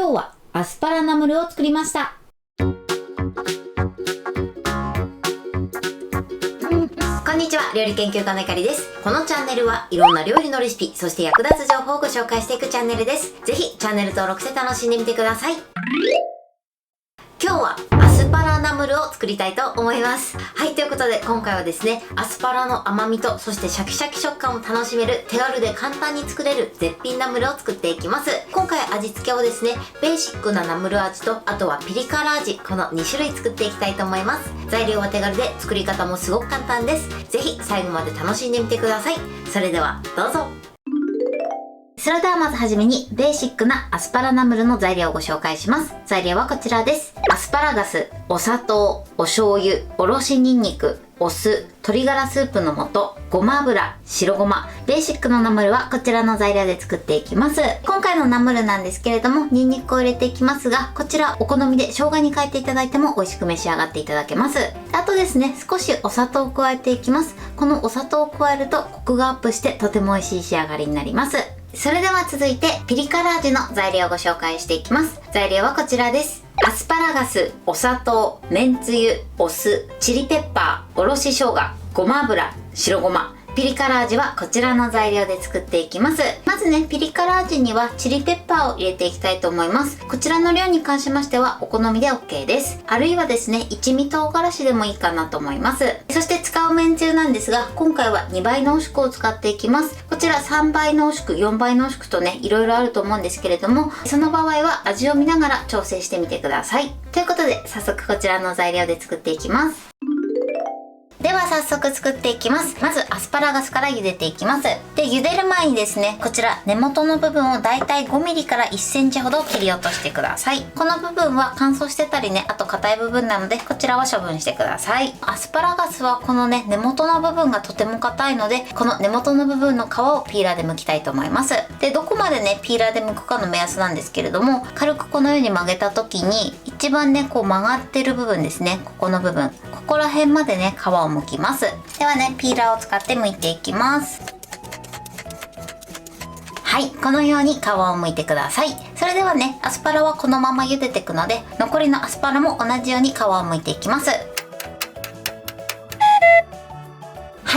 今日はアスパラナムルを作りました。こんにちは、料理研究家のゆかりです。このチャンネルはいろんな料理のレシピ、そして役立つ情報をご紹介していくチャンネルです。ぜひチャンネル登録して楽しんでみてください。今日はアスパラナムルを作りたいと思います。はい、ということで今回はですね、アスパラの甘みとそしてシャキシャキ食感を楽しめる手軽で簡単に作れる絶品ナムルを作っていきます。今回味付けをですね、ベーシックなナムル味とあとはピリ辛味、この2種類作っていきたいと思います。材料は手軽で作り方もすごく簡単です。ぜひ最後まで楽しんでみてください。それではどうぞ。それではまずはじめにベーシックなアスパラナムルの材料をご紹介します。材料はこちらです。アスパラガス、お砂糖、お醤油、おろしにんにく、お酢、鶏ガラスープの素、ごま油、白ごま。ベーシックのナムルはこちらの材料で作っていきます。今回のナムルなんですけれども、ニンニクを入れていきますが、こちらお好みで生姜に変えていただいても美味しく召し上がっていただけます。あとですね、少しお砂糖を加えていきます。このお砂糖を加えるとコクがアップしてとても美味しい仕上がりになります。それでは続いてピリ辛味の材料をご紹介していきます。材料はこちらです。アスパラガス、お砂糖、めんつゆ、お酢、チリペッパー、おろし生姜、ごま油、白ごま。ピリ辛味はこちらの材料で作っていきます。まずね、ピリ辛味にはチリペッパーを入れていきたいと思います。こちらの量に関しましてはお好みで OK です。あるいはですね、一味唐辛子でもいいかなと思います。そして使うめんつゆなんですが、今回は2倍濃縮を使っていきます。こちら3倍濃縮、4倍濃縮とね、いろいろあると思うんですけれども、その場合は味を見ながら調整してみてください。ということで、早速こちらの材料で作っていきます。では早速作っていきます。まずアスパラガスから茹でていきます。で、茹でる前にですね、こちら根元の部分をだいたい 5mm から 1cm ほど切り落としてください。この部分は乾燥してたりね、あと硬い部分なので、こちらは処分してください。アスパラガスはこのね、根元の部分がとても硬いので、この根元の部分の皮をピーラーで剥きたいと思います。で、どこまでね、ピーラーで剥くかの目安なんですけれども、軽くこのように曲げた時に、一番ね、こう曲がってる部分ですね、ここの部分、ここら辺までね、皮を剥きます。ではね、ピーラーを使って剥いていきます。はい、このように皮を剥いてください。それではね、アスパラはこのまま茹でていくので、残りのアスパラも同じように皮を剥いていきます。は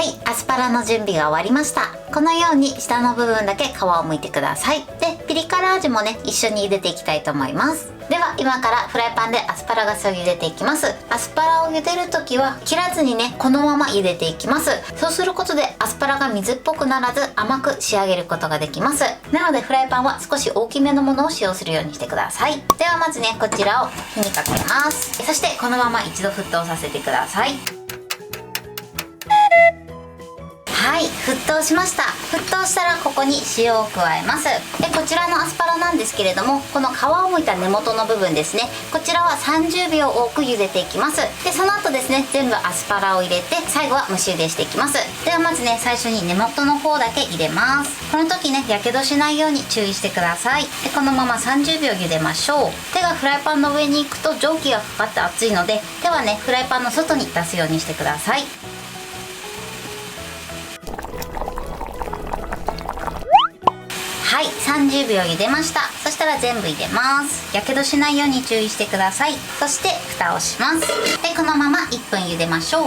い、アスパラの準備が終わりました。このように下の部分だけ皮を剥いてください。で、ピリ辛味もね、一緒に茹でていきたいと思います。では今からフライパンでアスパラガスを茹でていきます。アスパラを茹でるときは切らずにね、このまま茹でていきます。そうすることでアスパラが水っぽくならず甘く仕上げることができます。なのでフライパンは少し大きめのものを使用するようにしてください。ではまずね、こちらを火にかけます。そしてこのまま一度沸騰させてください。はい、沸騰しました。沸騰したらここに塩を加えます。で、こちらのアスパラなんですけれども、この皮を剥いた根元の部分ですね、こちらは30秒多く茹でていきます。で、その後ですね、全部アスパラを入れて最後は蒸し茹でしていきます。ではまずね、最初に根元の方だけ入れます。この時ね、やけどしないように注意してください。で、このまま30秒茹でましょう。手がフライパンの上に行くと蒸気がかかって熱いので、手はね、フライパンの外に出すようにしてください。はい、30秒茹でました。そしたら全部入れます。やけどしないように注意してください。そして蓋をします。で、このまま1分茹でましょう。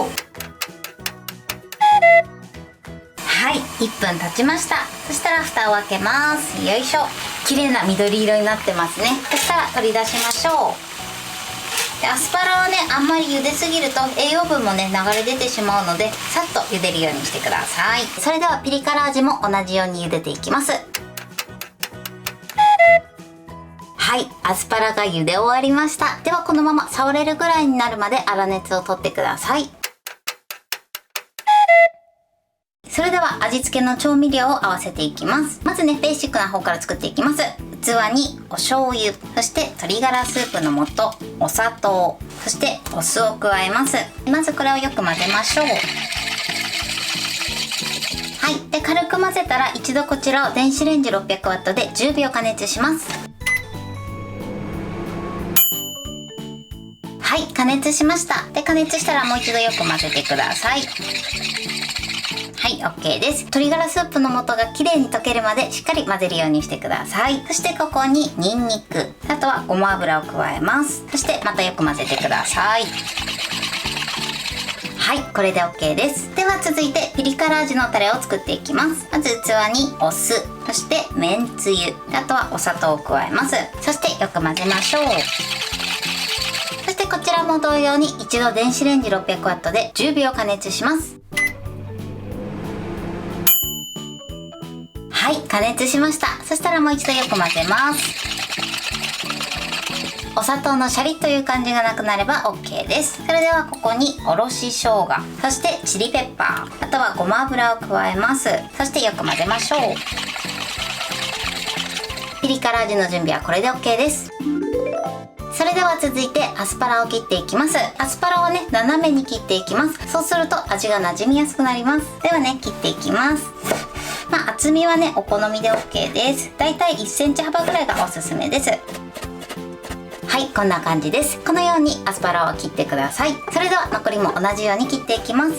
はい、1分経ちました。そしたら蓋を開けます。よいしょ。綺麗な緑色になってますね。そしたら取り出しましょう。で、アスパラはね、あんまり茹ですぎると栄養分もね、流れ出てしまうので、さっと茹でるようにしてください。それではピリ辛味も同じように茹でていきます。はい、アスパラが茹で終わりました。ではこのまま触れるぐらいになるまで粗熱を取ってください。それでは味付けの調味料を合わせていきます。まずね、ベーシックな方から作っていきます。器にお醤油、そして鶏ガラスープの素、お砂糖、そしてお酢を加えます。まずこれをよく混ぜましょう。はい、で軽く混ぜたら一度こちらを電子レンジ 600W で10秒加熱します。はい、加熱しました。で、加熱したらもう一度よく混ぜてください。はい、OK です。鶏ガラスープの素がきれいに溶けるまでしっかり混ぜるようにしてください。そしてここにニンニク、あとはごま油を加えます。そしてまたよく混ぜてください。はい、これで OK です。では続いてピリ辛味のタレを作っていきます。まず器にお酢、そしてめんつゆ、あとはお砂糖を加えます。そしてよく混ぜましょう。そしてこちらも同様に一度電子レンジ 600W で10秒加熱します。はい、加熱しました。そしたらもう一度よく混ぜます。お砂糖のシャリッという感じがなくなれば OK です。それではここにおろし生姜、そしてチリペッパー、あとはごま油を加えます。そしてよく混ぜましょう。ピリ辛味の準備はこれで OK です。それでは続いてアスパラを切っていきます。アスパラはね、斜めに切っていきます。そうすると味が馴染みやすくなります。ではね、切っていきます。厚みはね、お好みで OK です。だいたい1センチ幅ぐらいがおすすめです。はい、こんな感じです。このようにアスパラを切ってください。それでは残りも同じように切っていきます。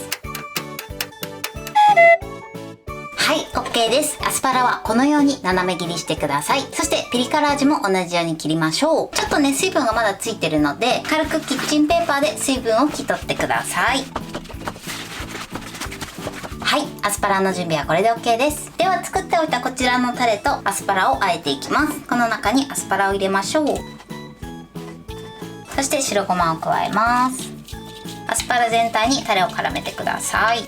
はい、OK です。アスパラはこのように斜め切りしてください。そしてピリ辛味も同じように切りましょう。ちょっとね、水分がまだついてるので、軽くキッチンペーパーで水分を拭き取ってください。はい、アスパラの準備はこれで OK です。では作っておいたこちらのタレとアスパラを和えていきます。この中にアスパラを入れましょう。そして白ごまを加えます。アスパラ全体にタレを絡めてください。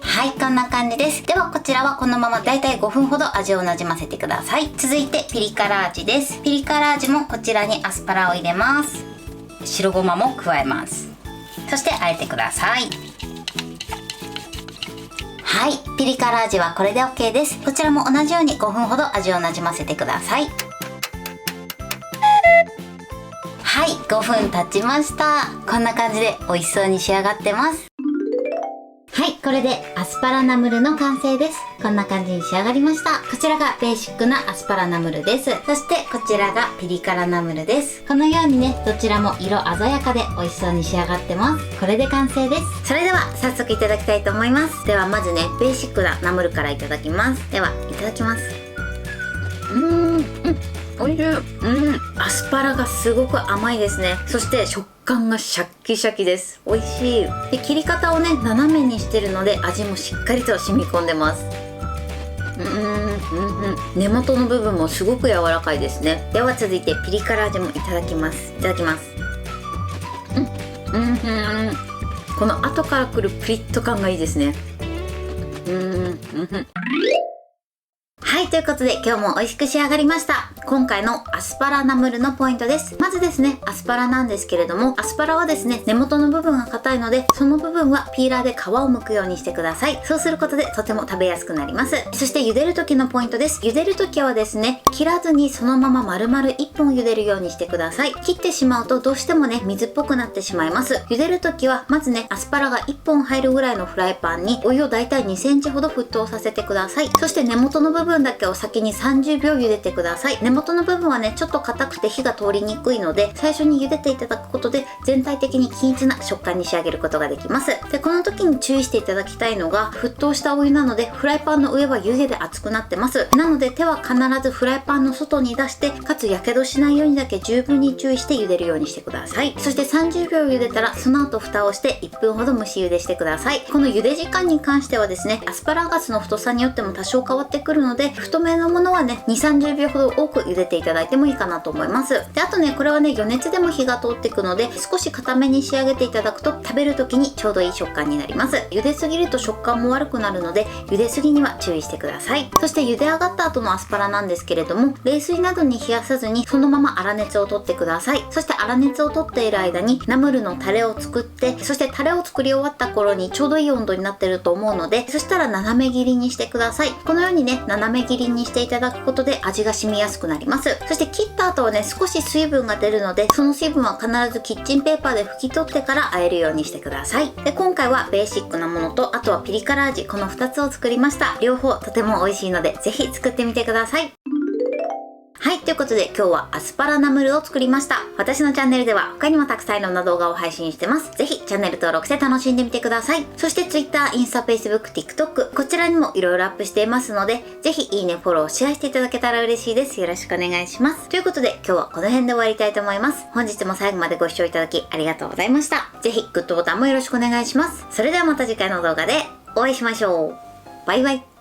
はい、こんな感じです。ではこちらはこのままだいたい5分ほど味をなじませてください。続いてピリ辛味です。ピリ辛味もこちらにアスパラを入れます。白ごまも加えます。そして和えてください。はい、ピリ辛味はこれで OK です。こちらも同じように5分ほど味をなじませてください。はい、5分経ちました。こんな感じで美味しそうに仕上がってます。はい、これでアスパラナムルの完成です。こんな感じに仕上がりました。こちらがベーシックなアスパラナムルです。そしてこちらがピリ辛ナムルです。このようにね、どちらも色鮮やかで美味しそうに仕上がってます。これで完成です。それでは早速いただきたいと思います。ではまずね、ベーシックなナムルからいただきます。では、いただきます。おいしい。アスパラがすごく甘いですね。そして食感がシャッキシャキです。美味しい。で、切り方をね、斜めにしてるので味もしっかりと染み込んでます。根元の部分もすごく柔らかいですね。では続いてピリ辛味もいただきます。いただきます。この後から来るプリッと感がいいですね。はい、ということで今日も美味しく仕上がりました。今回のアスパラナムルのポイントです。まずですね、アスパラなんですけれども、アスパラはですね、根元の部分が硬いので、その部分はピーラーで皮を剥くようにしてください。そうすることでとても食べやすくなります。そして茹でる時のポイントです。茹でる時はですね、切らずにそのまま丸々1本茹でるようにしてください。切ってしまうとどうしてもね、水っぽくなってしまいます。茹でる時はまずね、アスパラが1本入るぐらいのフライパンにお湯をだいたい2センチほど沸騰させてください。そして根元の部分だけを先に30秒茹でてください。根元の部分はね、ちょっと硬くて火が通りにくいので、最初に茹でていただくことで全体的に均一な食感に仕上げることができます。で、この時に注意していただきたいのが、沸騰したお湯なのでフライパンの上は湯気で熱くなってます。なので手は必ずフライパンの外に出して、かつやけどしないようにだけ十分に注意して茹でるようにしてください。そして30秒茹でたらその後蓋をして1分ほど蒸し茹でしてください。この茹で時間に関してはですね、アスパラガスの太さによっても多少変わってくるので、太めのものはね、2、30秒ほど多く茹でていただいてもいいかなと思います。で、あとね、これはね、余熱でも火が通っていくので、少し固めに仕上げていただくと食べる時にちょうどいい食感になります。茹ですぎると食感も悪くなるので、茹ですぎには注意してください。そして茹で上がった後のアスパラなんですけれども、冷水などに冷やさずにそのまま粗熱を取ってください。そして粗熱を取っている間にナムルのタレを作って、そしてタレを作り終わった頃にちょうどいい温度になってると思うので、そしたら斜め切りにしてください。このようにね、斜め切りにしていただくことで味が染みやすくなります。そして切った後はね、少し水分が出るので、その水分は必ずキッチンペーパーで拭き取ってから和えるようにしてください。で、今回はベーシックなものと、あとはピリ辛味、この2つを作りました。両方とても美味しいので、ぜひ作ってみてください。はい、ということで今日はアスパラナムルを作りました。私のチャンネルでは他にもたくさんいろんな動画を配信してます。ぜひチャンネル登録して楽しんでみてください。そして Twitter、インスタ、Facebook、TikTok こちらにもいろいろアップしていますので、ぜひいいね、フォロー、シェアしていただけたら嬉しいです。よろしくお願いします。ということで今日はこの辺で終わりたいと思います。本日も最後までご視聴いただきありがとうございました。ぜひグッドボタンもよろしくお願いします。それではまた次回の動画でお会いしましょう。バイバイ。